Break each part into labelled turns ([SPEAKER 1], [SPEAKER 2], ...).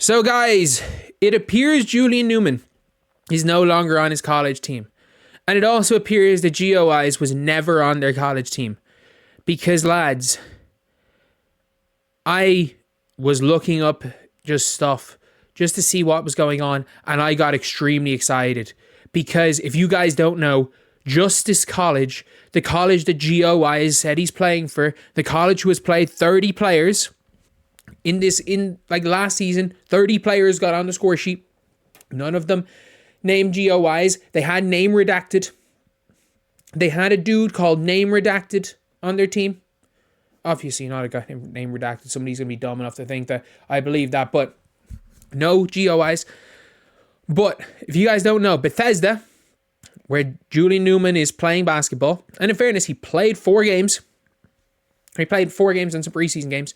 [SPEAKER 1] So guys, it appears Julian Newman is no longer on his college team. And it also appears that GOIs was never on their college team. Because lads, I was looking up just stuff just to see what was going on, and I got extremely excited. Because if you guys don't know, Justice College, the college that GOI said he's playing for, the college who has played 30 players in last season, 30 players got on the score sheet. None of them named GOIs. They had name redacted. They had a dude called Name Redacted on their team. Obviously not a guy named Name Redacted. Somebody's going to be dumb enough to think that I believe that, but no GOIs. But if you guys don't know, Bethesda, where Julian Newman is playing basketball, and in fairness, he played 4 games. He played 4 games and some preseason games.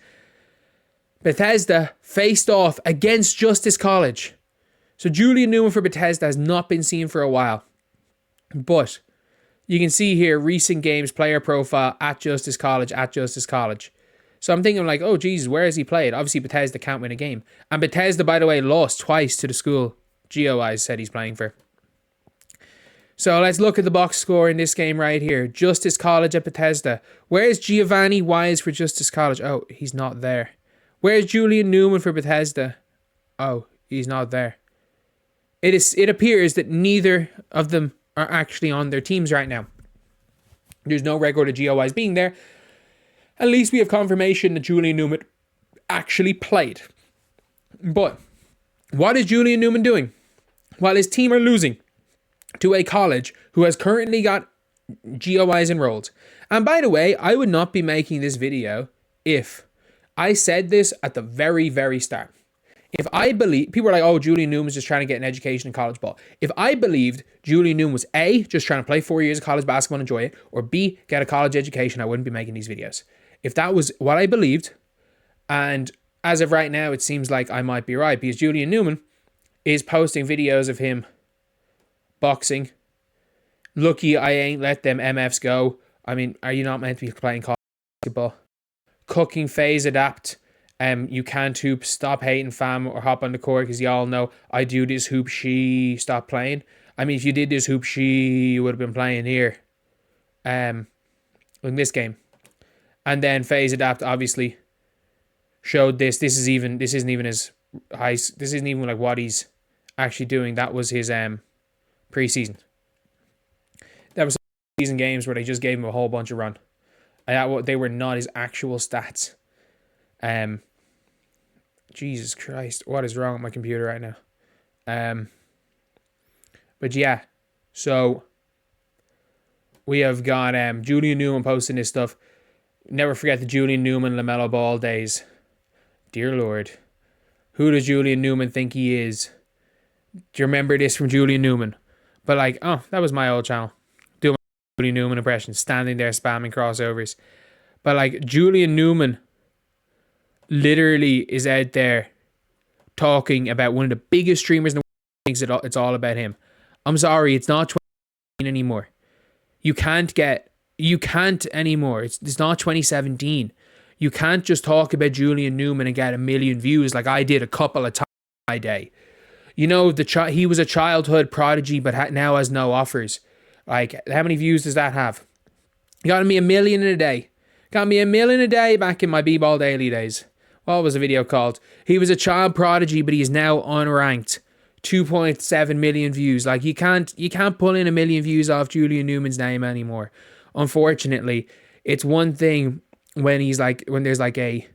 [SPEAKER 1] Bethesda faced off against Justice College. So Julian Newman for Bethesda has not been seen for a while. But you can see here, recent games, player profile at Justice College. So I'm thinking like, oh Jesus, where has he played? Obviously Bethesda can't win a game. And Bethesda, by the way, lost twice to the school GOI said he's playing for. So let's look at the box score in this game right here. Justice College at Bethesda. Where's Giovanni Wise for Justice College? Oh, he's not there. Where's Julian Newman for Bethesda? Oh, he's not there. It appears that neither of them are actually on their teams right now. There's no record of GOIs being there. At least we have confirmation that Julian Newman actually played. But what is Julian Newman doing? While his team are losing to a college who has currently got GOIs enrolled. And by the way, I would not be making this video if I said this at the very, very start. If I believe, people are like, oh, Julian Newman's just trying to get an education in college ball. If I believed Julian Newman was A, just trying to play 4 years of college basketball and enjoy it, or B, get a college education, I wouldn't be making these videos. If that was what I believed, and as of right now, it seems like I might be right, because Julian Newman is posting videos of him boxing. Lucky I ain't let them MFs go. I mean, are you not meant to be playing college basketball? Cooking phase adapt. You can't hoop. Stop hating fam or hop on the court because y'all know I do this hoop. She stop playing. I mean, if you did this hoop, she would have been playing here. In this game, and then phase adapt obviously showed this. This isn't even his high. This isn't even like what he's actually doing. That was his preseason. That was season games where they just gave him a whole bunch of run. They were not his actual stats. Jesus Christ, what is wrong with my computer right now? But yeah, so we have got Julian Newman posting this stuff. Never forget the Julian Newman LaMelo Ball days. Dear Lord, who does Julian Newman think he is? Do you remember this from Julian Newman? But like, oh, that was my old channel. Doing my Julian Newman impression, standing there spamming crossovers. But like, Julian Newman literally is out there talking about one of the biggest streamers in the world, thinks it's all about him. I'm sorry, it's not 2017 anymore. You can't anymore. It's not 2017. You can't just talk about Julian Newman and get 1 million views like I did a couple of times my day. You know, he was a childhood prodigy, but now has no offers. Like, how many views does that have? Got me 1 million in a day. Got me 1 million a day back in my BBALL Daily days. What was the video called? He was a child prodigy, but he's now unranked. 2.7 million views. Like, you can't pull in 1 million views off Julian Newman's name anymore. Unfortunately, it's one thing when there's like a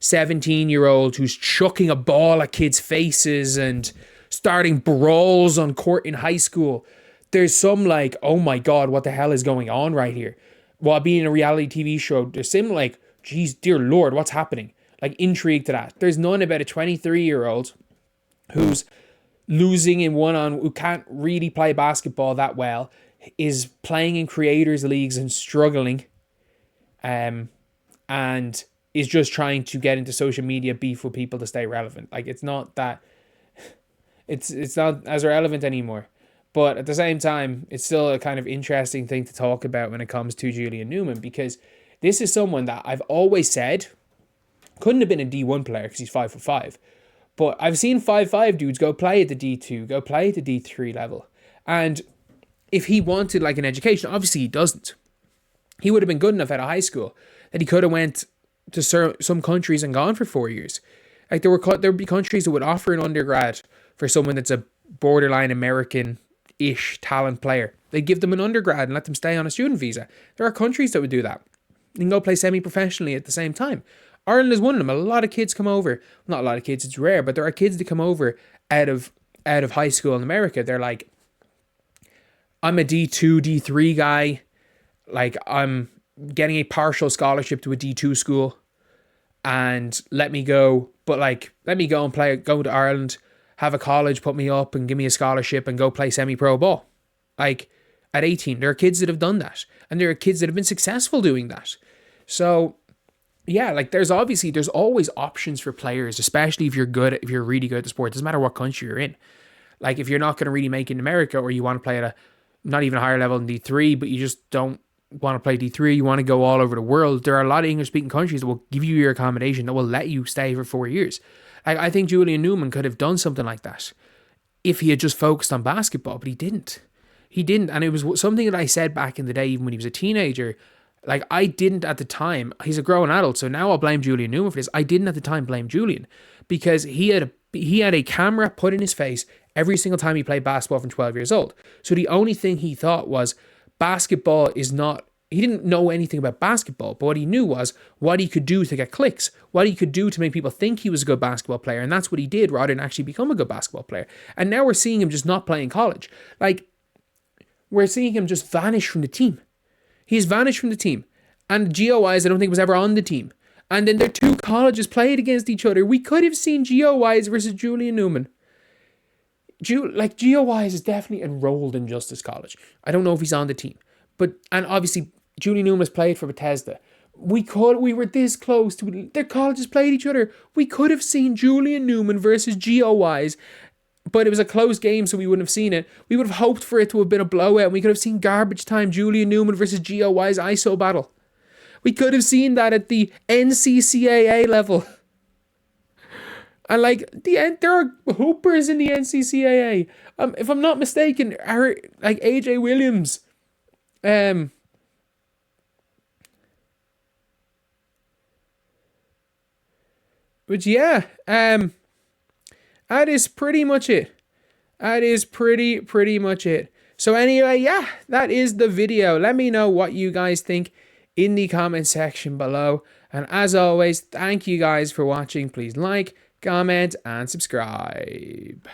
[SPEAKER 1] 17-year-old who's chucking a ball at kids' faces and starting brawls on court in high school. There's some like, oh my God, what the hell is going on right here? While being a reality TV show, there's some like, geez, dear Lord, what's happening? Like, intrigue to that. There's none about a 23-year-old who's losing in who can't really play basketball that well, is playing in creators leagues and struggling, and is just trying to get into social media beef with people to stay relevant. Like, it's not that, it's not as relevant anymore. But at the same time, it's still a kind of interesting thing to talk about when it comes to Julian Newman, because this is someone that I've always said couldn't have been a D1 player because he's 5'5", But I've seen 5'5" dudes go play at the D2, go play at the D3 level. And if he wanted like an education, obviously he doesn't. He would have been good enough out of high school that he could have went to some countries and gone for 4 years. Like there would be countries that would offer an undergrad for someone that's a borderline American-ish talent player. They'd give them an undergrad and let them stay on a student visa. There are countries that would do that. You can go play semi-professionally at the same time. Ireland is one of them. A lot of kids come over. Not a lot of kids, it's rare, but there are kids that come over out of high school in America. They're like, I'm a D2, D3 guy. Like, I'm getting a partial scholarship to a D2 school. And let me go. But like, let me go and go to Ireland, have a college, put me up and give me a scholarship and go play semi-pro ball. Like, at 18, there are kids that have done that. And there are kids that have been successful doing that. So, yeah, like there's always options for players, especially if you're really good at the sport. It doesn't matter what country you're in. Like if you're not going to really make it in America, or you want to play at a not even a higher level than D3, but you just don't want to play D3, you want to go all over the world, there are a lot of English speaking countries that will give you your accommodation, that will let you stay for 4 years. I think Julian Newman could have done something like that if he had just focused on basketball, but he didn't. And it was something that I said back in the day, even when he was a teenager. Like, I didn't at the time. He's a grown adult, so now I'll blame Julian Newman for this. I didn't at the time blame Julian, because he had a camera put in his face every single time he played basketball from 12 years old. So the only thing he thought was basketball is not... He didn't know anything about basketball, but what he knew was what he could do to get clicks, what he could do to make people think he was a good basketball player, and that's what he did rather than actually become a good basketball player. And now we're seeing him just not playing college. Like, we're seeing him just vanish from the team. He's vanished from the team. And Geo-wise, I don't think was ever on the team. And then their two colleges played against each other. We could have seen Geo-wise versus Julian Newman. Geo-wise is definitely enrolled in Justice College. I don't know if he's on the team. And obviously, Julian Newman has played for Bethesda. We were this close to... Their colleges played each other. We could have seen Julian Newman versus Geo-wise, but it was a close game, so we wouldn't have seen it. We would have hoped for it to have been a blowout. We could have sseen garbage time Julian Newman versus Geo-wise ISO battle. We could have seen that at the NCAA level. And like, there are hoopers in the NCAA. If I'm not mistaken, like AJ Williams. But yeah, that is pretty much it. That is pretty much it. So anyway, yeah, that is the video. Let me know what you guys think in the comment section below. And as always, thank you guys for watching. Please like, comment, and subscribe.